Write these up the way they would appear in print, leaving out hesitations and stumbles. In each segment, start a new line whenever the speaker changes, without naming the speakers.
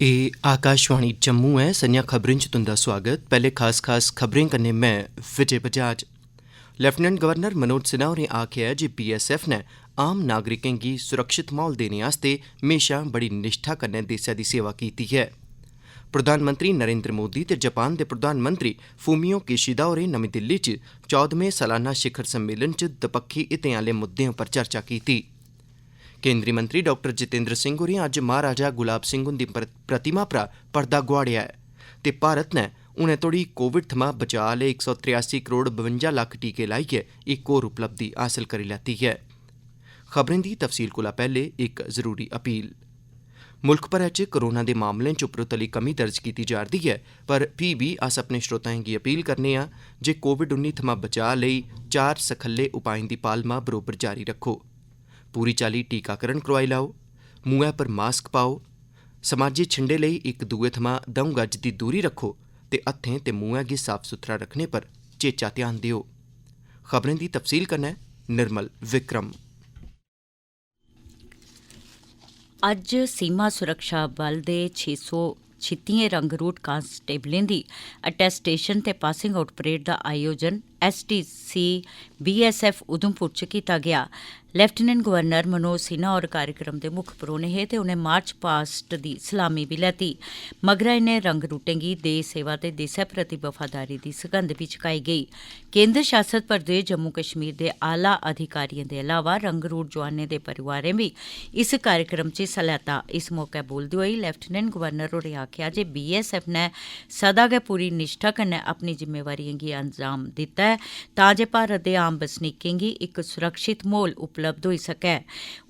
ये आकाशवाणी जम्मू है। संजा खबरें च तुंदा स्वागत। पहले खास खबरें कन्नै मैं विजय बजाज। लेफ्टिनेंट गवर्नर मनोज सिन्हा होरें आखेआ जे बीएसएफ ने आम नागरिकें गी सुरक्षित माहौल देने आस्तै म्हेशा बड़ी निष्ठा कन्नै देसै दी सेवा कीती है। प्रधानमंत्री नरेंद्र मोदी ते जापान दे प्रधानमंत्री फूमियो किशिदा होरें नमीं दिल्ली च 14वें सालाना शिखर सम्मेलन च दपक्खी हितें आह्ले मुद्दें उप्पर चर्चा कीती। केंद्री मंत्री डॉक्टर जितेंद्र सिंह होरें अज्ज महाराजा गुलाब सिंह हुंदी प्रतिमा परा पर्दा गोआड़ेआ ऐ ते भारत ने हुनै तोड़ी कोविड थमां बचाऽ आह्ले 183 करोड़ 52 लक्ख टीके लाइयै इक होर उपलब्धि हासल करी लैती है। खबरें दी तफसील कोला पैह्ले इक जरूरी अपील। मुल्ख भरै च कोरोना दे मामलें च उपरोतली कमी दर्ज कीती जा'रदी ऐ, पर फ्ही बी अस अपने श्रोताएं गी अपील करने आं जे कोविड-19 थमां बचाऽ लेई 4 सखल्ले उपाएं दी पालमा बरोबर जारी रक्खो। पूरी चाल्ली टीकाकरण करोआई लैओ, मुंहै पर मास्क पाओ, समाजी छिंडे लेई इक दूए थमां 2 गज दी दूरी रक्खो ते हत्थें ते मुंहै गी साफ सुथरा रखने पर चेचा ध्यान देओ। खबरें दी तफसील कन्नै निर्मल विक्रम।
अज्ज सीमा सुरक्षा बल दे 636 रंगरूट कांस्टेबलें दी अटैस्टेशन ते पासिंग आउट परेड दा आयोजन STC BSF उधमपुर च कीता गया। लेफ्टिनेंट गवर्नर मनोज सिन्हा होर कार्यक्रम दे मुक्ख परौह्ने हे ते उनें मार्च पास्ट दी सलामी बी लैती। मगरा इनें रंगरूटें गी देश सेवा ते देसै प्रति वफादारी दी सगंध बी चुकाई गेई। केंद्र शासत प्रदेश जम्मू कश्मीर दे आला अधिकारिएं दे अलावा रंगरूट जोआनें दे परिवारें बी इस कार्यक्रम च हिस्सा लैता। इस मौके बोलदे होई लेफ्टिनेंट गवर्नर होरें आखेआ जे BSF ने सदा गै पूरी निष्ठा कन्नै अपनी जिम्मेवारियें गी अंजाम दित्ता ऐ तां जे भारत दे आम बसनीकें गी इक सुरक्षित माहौल उपलब्ध होई सकै।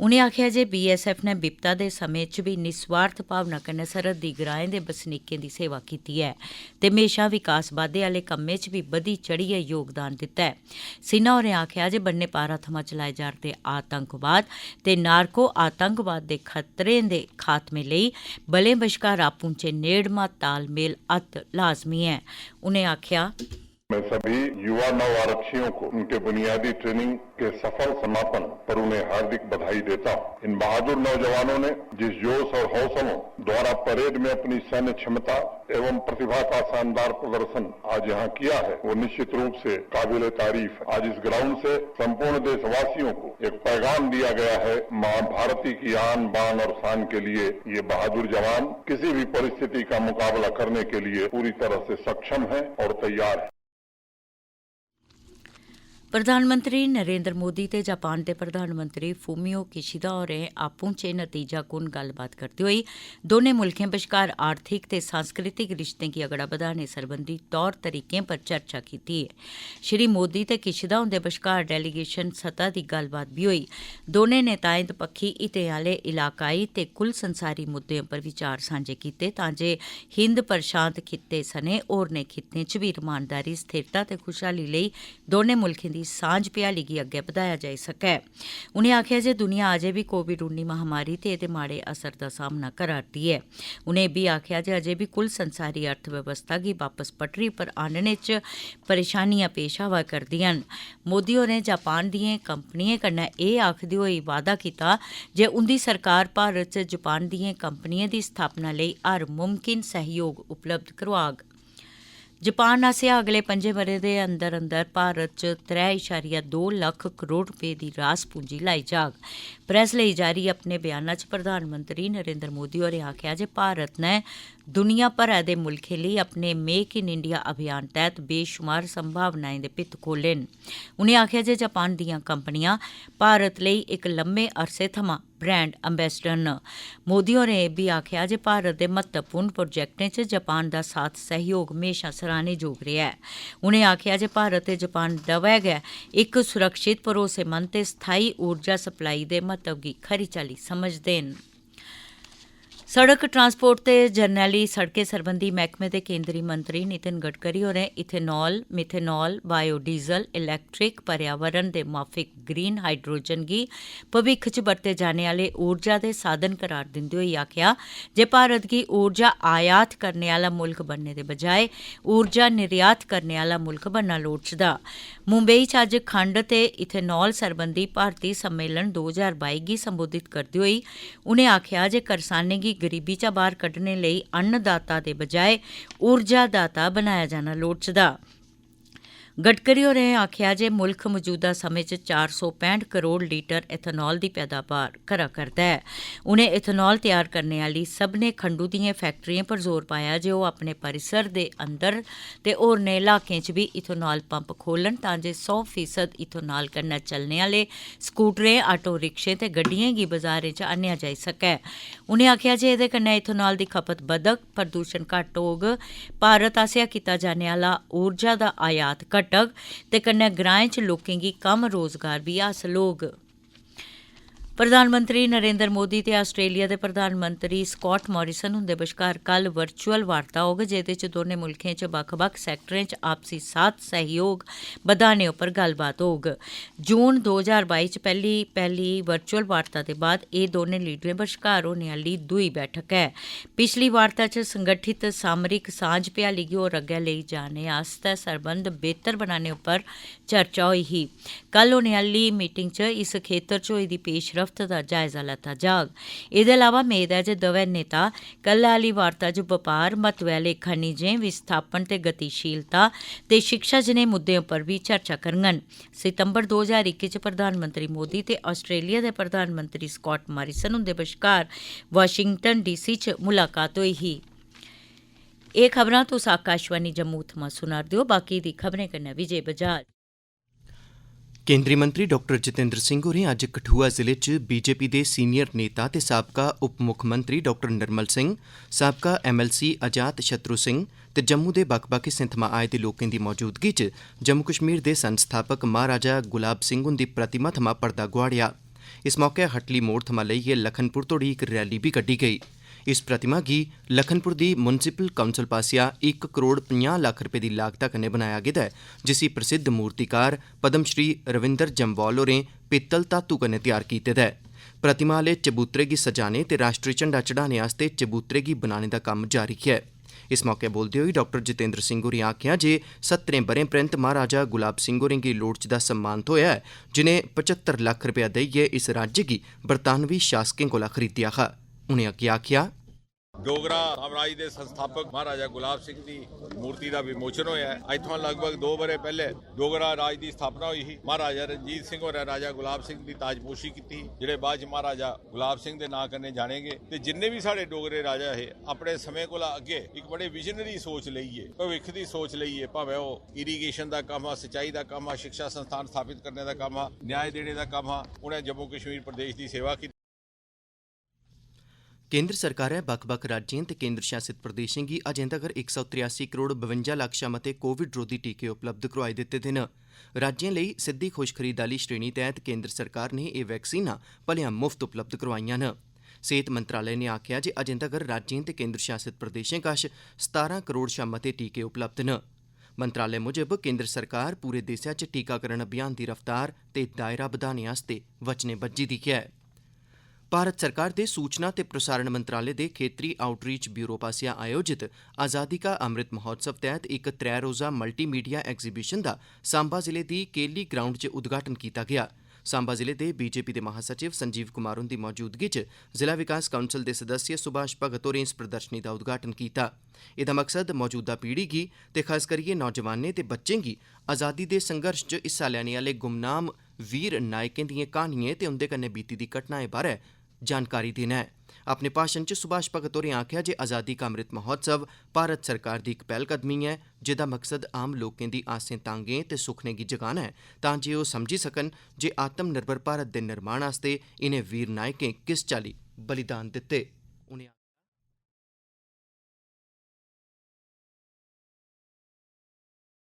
उनें आखेआ जे BSF ने विपता दे समें च बी निस्वार्थ भावना कन्नै सरहदी ग्राएं दे बसनीकें दी सेवा कीती ऐ ते म्हेशा विकास बाद्दे आह्ले कम्में च बी बधी चढ़ियै योगदान दित्ता है। सिन्हा होरें आखेआ जे बन्ने पारा थमां चलाए जा'रदे आतंकवाद ते नारको आतंकवाद दे खतरें दे खात्मे लेई बलें बश्कार आपूं च नेड़मा तालमेल अत्त लाजमी है। उनें आखेआ
मैं सभी युवा नव आरक्षियों को उनके बुनियादी ट्रेनिंग के सफल समापन पर उन्हें हार्दिक बधाई देता हूँ। इन बहादुर नौजवानों ने जिस जोश और हौसलों द्वारा परेड में अपनी सैन्य क्षमता एवं प्रतिभा का शानदार प्रदर्शन आज यहाँ किया है, वो निश्चित रूप से काबिल तारीफ। आज इस ग्राउंड से संपूर्ण देशवासियों को एक पैगाम दिया गया है, माँ भारती की आन बान और शान के लिए ये बहादुर जवान किसी भी परिस्थिति का मुकाबला करने के लिए पूरी तरह से सक्षम है और तैयार है।
प्रधानमंत्री नरेंद्र मोदी ते जापान दे प्रधानमंत्री फूमियो किशिदा होरें आपूं च नतीजाकुन गल्लबात करदे होई दौनें मुल्खें बश्कार आर्थिक ते सांस्कृतिक रिश्तें गी अगड़ा बधाने सरबंधी तौर तरीकें पर चर्चा कीती है। श्री मोदी ते किशिदा हुंदे बश्कार डेलीगेशन सतह दी गल्लबात बी होई। दौनें नेताएं दपक्खी हितें आह्ले इलाकाई ते कुल संसारी मुद्दें पर विचार सांझे कीते तां जे हिंद प्रशांत खित्ते सने होरनें खित्तें च बी रमानदारी स्थिरता ते खुशहाली लेई दौनें मुल्खें दी सांझ भ्याली गी अग्गै बधाया जाई सकै। उनें आखेआ जे दुनिया अजें बी कोविड-19 महामारी ते एह्दे माड़े असर दा सामना करा'रदी ऐ। उनें बी आखेआ जे अजें बी कुल संसारी अर्थव्यवस्था गी वापस पटरी पर आह्नने च परेशानियां पेश आवा करदियां न। मोदी होरें जापान दिएं कंपनियें कन्नै एह् आखदे होई वादा कीता जे उंदी सरकार भारत च जापान दिएं कंपनियें दी स्थापना लेई हर मुमकिन सहयोग उपलब्ध करोआग। जापान आसेआ अगले 5 ब'रें दे अंदर अंदर भारत च 3.2 लक्ख करोड़ रपेऽ दी रास पूंजी लाई जाग। प्रेस लेई जारी अपने बयाना च प्रधानमंत्री नरेंद्र मोदी होरें आखेआ जे भारत ने दुनिया भरै दे मुल्खें लेई अपने मेक इन इंडिया अभियान तैह्त बेशुमार संभावनाएं दे भित्त खोले न। उनें आखेआ जे जापान दियां कंपनियां भारत लेई इक लम्मे अरसे थमां ब्रांड अंबेसडर न। मोदी होरें एह् बी आखेआ जे भारत दे महत्वपूर्ण प्रोजेक्टें च जापान दा साथ सहयोग म्हेशा सराह्नेजोग रेहा ऐ। उनें आखेआ जे भारत ते जापान दवै गै इक सुरक्षित भरोसेमंद ते स्थायी ऊर्जा सप्लाई दे महत्व गी खरी चाल्ली समझदे न। सड़क ट्रांसपोर्ट ते जरनैली सड़कें सरबंधी मैह्कमे दे केंद्री मंत्री नितिन गडकरी होरें इथेनॉल, मिथेनॉल, बायोडीजल, इलैक्ट्रिक, पर्यावरण दे माफिक ग्रीन हाइड्रोजन गी भविक्ख च बरते जाने आह्ले ऊर्जा दे साधन करार दिंदे होई आखेआ जे भारत गी ऊर्जा आयात करने आह्ला मुल्ख बनने दे बजाय ऊर्जा निर्यात करने आह्ला मुल्ख बनना लोड़चदा। मुंबई च अज्ज खंड ते इथेनॉल सरबंधी भारती सम्मेलन 2022 गी संबोधित करदे होई उनें आखेआ जे करसानें गी गरीबी चा बाहर कड्ढने लई अन्नदाता दे बजाए ऊर्जादाता बनाया जाना लोड़चदा। गडकरी होरें आखेआ जे मुल्क मौजूदा समें च 465 करोड़ लीटर एथेनॉल दी पैदावार करा करदा है। उनें एथेनॉल तैयार करने आह्ली सभनें खंडू दिएं फैक्ट्रिएं पर जोर पाया जे ओह् अपने परिसर दे अंदर ते होरनें इलाकें च भी इथेनॉल पंप खोलन तां जे 100% इथेनॉल कन्नै चलने आह्ले स्कूटरें, आटो रिक्शें ते गड्डिएं गी बाजारें च आह्नेआ जाई सकै। उनें आखेआ जे एह्दे कन्नै इथेनॉल दी खपत बधग, प्रदूषण घट्ट होग, भारत आसेआ कीता जाने आह्ला ऊर्जा दा आयात घटग ते कन्नै ग्राएं च लोकें गी कम्म रोजगार भी हासल होग। प्रधानमंत्री नरेंद्र मोदी ते आस्ट्रेलिया दे प्रधानमंत्री स्कॉट मॉरिसन हुंदे बश्कार कल वर्चुअल वार्ता होग जेह्दे च दौनें मुल्खें च बक्ख-बक्ख सैक्टरें च आपसी साथ सहयोग बधाने उप्पर गल्लबात होग। जून 2022 च पैह्ली वर्चुअल वार्ता दे बाद एह् दौनें लीडरें बश्कार होने आह्ली दूई बैठक है। पिछली वार्ता च संगठित सामरिक सांझ भ्याली गी होर अग्गै लेई जाने आस्तै सरबंध बेह्तर बनाने उप्पर चर्चा होई ही। कल होने आह्ली मीटिंग च इस खेतर च होई दी पेशरफ्त दा जायजा लैता जाग। एह्दे अलावा मेद ऐ जे दवै नेता कल्लै आह्ली वार्ता च बपार, महत्वै आह्ले खनिजें, विस्थापन ते गतिशीलता ते शिक्षा जनेह् मुद्दें उप्पर भी चर्चा करङन। सितंबर 2021 च प्रधानमंत्री मोदी ते आस्ट्रेलिया दे प्रधानमंत्री स्कॉट मॉरिसन हुंदे बश्कार वाशिंगटन डीसी च मुलाकात होई ही। एह् खबरां तुस आकाशवाणी जम्मू थमां सुना'रदे ओ। बाकी दी खबरें कन्नै विजय बजाज।
केंद्रीय मंत्री डॉक्टर जितेंद्र सिंह होरें अज्ज कठुआ जिले च बीजेपी दे सीनियर नेता ते साबका उप मुक्खमंत्री डॉक्टर निर्मल सिंह, साबका MLC अजात शत्रु सिंह ते जम्मू दे बक्ख-बक्ख हिस्सें थमां आए दे लोकें दी मौजूदगी च जम्मू कश्मीर दे संस्थापक महाराजा गुलाब सिंह हुंदी प्रतिमा थमां पर्दा गोहाड़ेआ। इस मौके हटली मोड़ थमां लेइयै लखनपुर तोड़ी इक रैली बी कड्ढी गेई। इस प्रतिमा गी लखनपुर दी म्युनिसिपल काउंसल पासेआ 1 करोड़ 50 लक्ख रपे दी लागता कन्नै बनाया गेदा है, जिसी प्रसिद्ध मूर्तिकार पद्मश्री रविंदर जम्वाल होरें पित्तल धातु कन्नै तैयार कीते दा है। प्रतिमा आह्ले चबूतरे गी सजाने ते राष्ट्री झंडा चढ़ाने आस्तै चबूतरे गी बनाने दा कम्म जारी है। इस मौके बोलदे होई डॉक्टर जितेंद्र सिंह होरें आखेआ जे 70 ब'रें परैंत महाराजा गुलाब सिंह होरें गी लोड़चदा सम्मान थ्होएआ है, जिनें 75 लक्ख रपेआ देइयै इस राज्य गी बरतानवी शासकें कोला खरीदेआ हा। उनें अग्गें आखेआ,
डोगरा साम्राज्य के संस्थापक महाराजा गुलाब सिंह की मूर्ति का विमोचन होया है। इत्थों लगभग 2 बरे पहले डोगरा राज की स्थापना हुई थी। महाराजा रणजीत सिंह और राजा गुलाब सिंह की ताजपोशी की, जिहड़े बाद महाराजा गुलाब सिंह के नां कन्नै जाने गए। ते जिन्ने भी साढ़े डोगरे राजा है अपने समय कोला अगे एक बड़े विजनरी सोच लईए, भविख की सोच लईए, भावें वो इरीगेशन का काम, सिंचाई का काम, शिक्षा संस्थान स्थापित करने का काम, न्याय देने का काम, उन्हें जम्मू कश्मीर प्रदेश की सेवा की।
केंद्र सरकारै बक्ख-बक्ख राज्यें ते केंद्र शासित प्रदेशें गी अजें तगर 183 करोड़ 52 लक्ष शा मते कोविड रोधी टीके उपलब्ध करोआई दित्ते दे न। राज्यें लेई सिद्धी खुश खरीद आह्ली श्रेणी तैह्त केंद्र सरकार ने एह् वैक्सीनां भलेआं मुफ्त उपलब्ध करोआईआं न। सेहत मंत्रालय ने आखेआ जे अजें तगर राज्यें ते केंद्र शासित प्रदेशें कश 17 करोड़ शा मते टीके उपलब्ध न। मंत्रालय मुजब केंद्र सरकार पूरे देसै च टीकाकरण अभियान दी रफ्तार ते दायरा बधाने आस्तै वचने बज्झी दी ऐ। भारत सरकार दे सूचना ते प्रसारण मंत्रालय दे खेतरी आउटरीच ब्यूरो पासेआ आयोजित आज़ादी का अमृत महोत्सव तैह्त इक 3 रोज़ा मल्टीमीडिया एग्जीबिशन दा सांबा जिले दी केली ग्राउंड च उद्घाटन कीता गेआ। सांबा जिले दे बीजेपी दे महासचिव संजीव कुमार हुंदी मौजूदगी च जिला विकास काउंसल दे सदस्य सुभाष भगत होरें इस प्रदर्शनी दा उद्घाटन कीता। एह्दा मकसद मौजूदा पीढ़ी गी ते खास करियै नौजवानें ते बच्चें गी आज़ादी दे संघर्ष च हिस्सा लैने आह्ले गुमनाम वीर नायकें दिएं क्हानिएं ते उंदे कन्नै बीती दी घटनाएं बारै जानकारी देना है। अपने भाषण च सुभाष भगत होरें आखेआ जे आज़ादी का अमृत महोत्सव भारत सरकार दी इक पैह्लकदमी है, जेह्दा मकसद आम लोकें दी आसें तांगें ते सुखनें गी जगाना है तां जे ओह् समझी सकन जे आत्म निर्भर भारत दे निर्माण आस्तै इनें वीर नायकें किस चाल्ली बलिदान दित्ते। उनें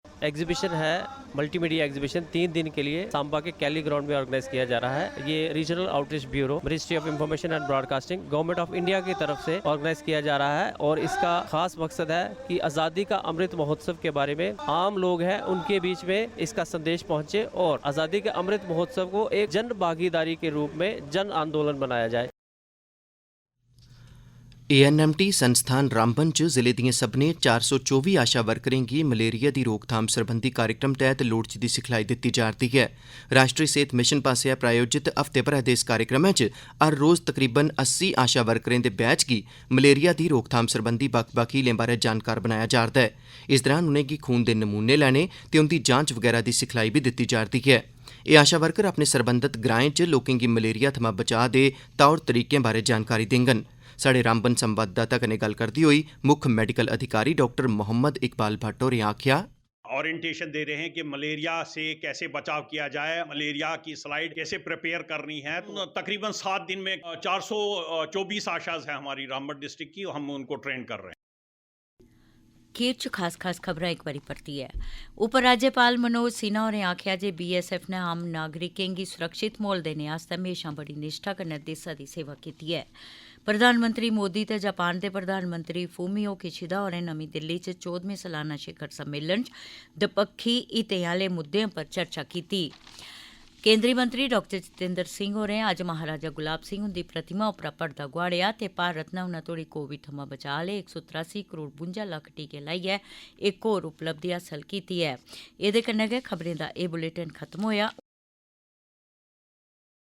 एग्जीबिशन है मल्टीमीडिया एग्जीबिशन 3 दिन के लिए सांबा के कैली ग्राउंड में ऑर्गेनाइज किया जा रहा है। ये regional outreach bureau, ministry of information and broadcasting, government of India की तरफ से ऑर्गेनाइज किया जा रहा है और इसका खास मकसद है कि आज़ादी का अमृत महोत्सव के बारे में आम लोग हैं उनके बीच में इसका संदेश पहुँचे और आज़ादी के अमृत महोत्सव को एक जन भागीदारी के रूप में जन आंदोलन बनाया जाए।
ANMT संस्थान रामबन च जिले दिएं सब्भनें 424 आशा वर्करें गी मलेरिया दी रोकथाम सरबंधी कार्यक्रम तैह्त लोड़चदी सिखलाई दित्ती जा'रदी ऐ। राष्ट्री सेहत मिशन पास्सेआ प्रायोजित हफ्ते भरै दे इस कार्यक्रमै च हर रोज तकरीबन 80 आशा वर्करें दे बैच गी मलेरिया दी रोकथाम सरबंधी बक्ख-बक्ख हीलें बारै जानकार बनाया जा'रदा ऐ। इस दरान उनेंगी खून दे नमूने लैने ते उंदी जांच वगैरा दी सिखलाई बी दित्ती जा'रदी ऐ। एह् आशा वर्कर अपने सरबंधत ग्राएं च लोकें गी मलेरिया थमां बचाऽ दे तौर तरीकें बारै जानकारी देङन। साढ़े रामबन संवाददाता कन्नै गल्ल करदे होई मुक्ख मेडिकल अधिकारी डॉक्टर मोहम्मद इकबाल भट्ट होरें आखेआ,
ओरिएंटेशन दे रहे हैं कि मलेरिया से कैसे बचाव किया जाए, मलेरिया की स्लाइड कैसे प्रिपेयर करनी है। तो तकरीबन 7 दिन में 424 आशाज है हमारी रामबन डिस्ट्रिक्ट की, हम उनको ट्रेन कर रहे हैं।
खीर च खास खबरां इक बारी परतियै। उपराज्यपाल मनोज सिन्हा होरें आखेआ जे BSF ने आम नागरिकें गी सुरक्षित म्हौल देने आस्तै म्हेशां बड़ी निष्ठा कन्नै देसै दी सेवा कीती ऐ। प्रधानमंत्री मोदी ते जापान दे प्रधानमंत्री फूमियो किशिदा होरें नमीं दिल्ली च 14वें सालाना शिखर सम्मेलन च दपक्खी हितें आह्ले मुद्दें पर चर्चा कीती। केंद्री मंत्री डॉक्टर जितेंद्र सिंह होरें अज्ज महाराजा गुलाब सिंह हुंदी प्रतिमा उप्परा पर्दा गुआड़ेआ ते भारत ने हुनै तोड़ी कोविड थमां बचाऽ आह्ले 183 करोड़ 52 लक्ख टीके लाइयै इक होर उपलब्धि हासल कीती ऐ। एह्दे कन्नै गै खबरें दा एह् बुलेटिन खत्म होएआ।